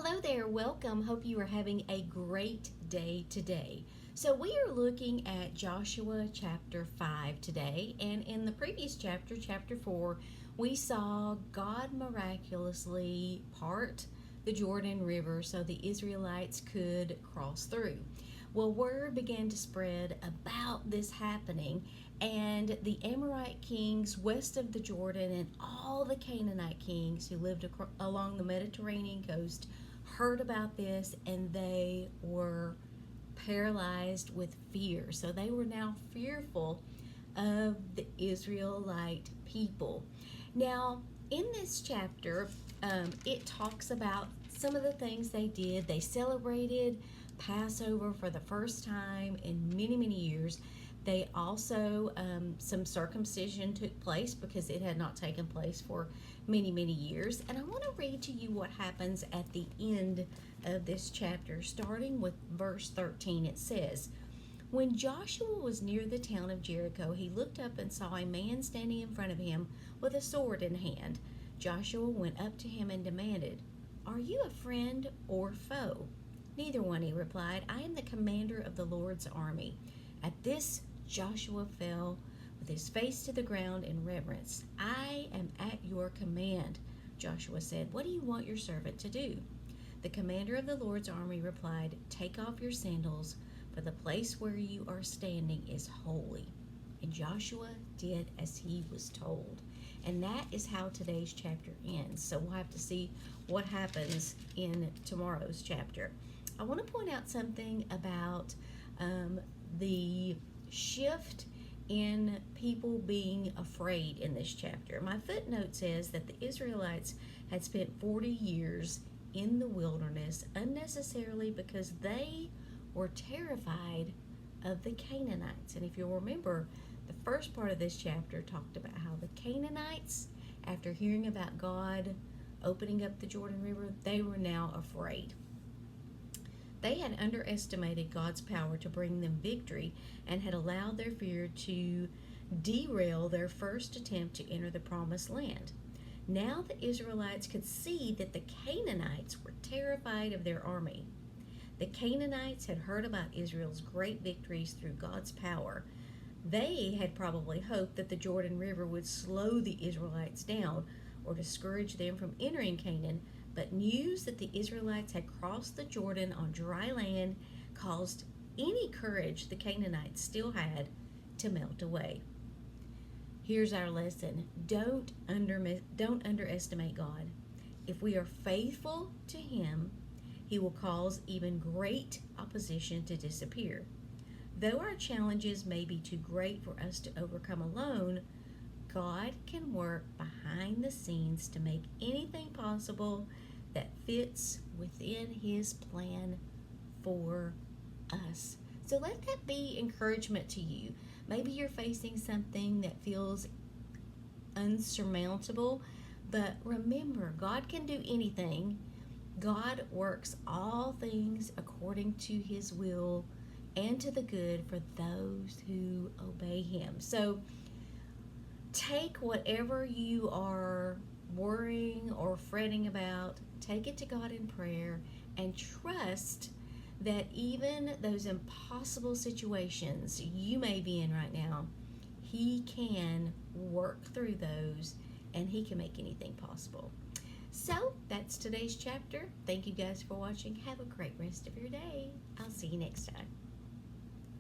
Hello there, welcome. Hope you are having a great day today. So, we are looking at Joshua chapter 5 today, and in the previous chapter, chapter 4, we saw God miraculously part the Jordan River so the Israelites could cross through. Well, word began to spread about this happening, and the Amorite kings west of the Jordan and all the Canaanite kings who lived along the Mediterranean coast heard about this, and they were paralyzed with fear. So they were now fearful of the Israelite people. Now, in this chapter, it talks about some of the things they did. They celebrated Passover for the first time in many, many years. They also, some circumcision took place because it had not taken place for many, many years. And I want to read to you what happens at the end of this chapter, starting with verse 13. It says, "When Joshua was near the town of Jericho, he looked up and saw a man standing in front of him with a sword in hand. Joshua went up to him and demanded, 'Are you a friend or foe?' 'Neither one,' he replied. 'I am the commander of the Lord's army.' At this, Joshua fell with his face to the ground in reverence. 'I am at your command,' Joshua said. 'What do you want your servant to do?' The commander of the Lord's army replied, 'Take off your sandals, for the place where you are standing is holy.' And Joshua did as he was told." And that is how today's chapter ends. So we'll have to see what happens in tomorrow's chapter. I want to point out something about the shift in people being afraid in this chapter. My footnote says that the Israelites had spent 40 years in the wilderness unnecessarily because they were terrified of the Canaanites. And if you'll remember, the first part of this chapter talked about how the Canaanites, after hearing about God opening up the Jordan River, they were now afraid. They had underestimated God's power to bring them victory and had allowed their fear to derail their first attempt to enter the promised land. Now the Israelites could see that the Canaanites were terrified of their army. The Canaanites had heard about Israel's great victories through God's power. They had probably hoped that the Jordan River would slow the Israelites down or discourage them from entering Canaan, but news that the Israelites had crossed the Jordan on dry land caused any courage the Canaanites still had to melt away. Here's our lesson. Don't underestimate God. If we are faithful to Him, He will cause even great opposition to disappear. Though our challenges may be too great for us to overcome alone, God can work behind the scenes to make anything possible that fits within His plan for us. So let that be encouragement to you. Maybe you're facing something that feels unsurmountable, but remember, God can do anything. God works all things according to His will and to the good for those who obey Him. So take whatever you are worrying or fretting about, take it to God in prayer, and trust that even those impossible situations you may be in right now, He can work through those and He can make anything possible. So that's today's chapter. Thank you guys for watching. Have a great rest of your day. I'll see you next time.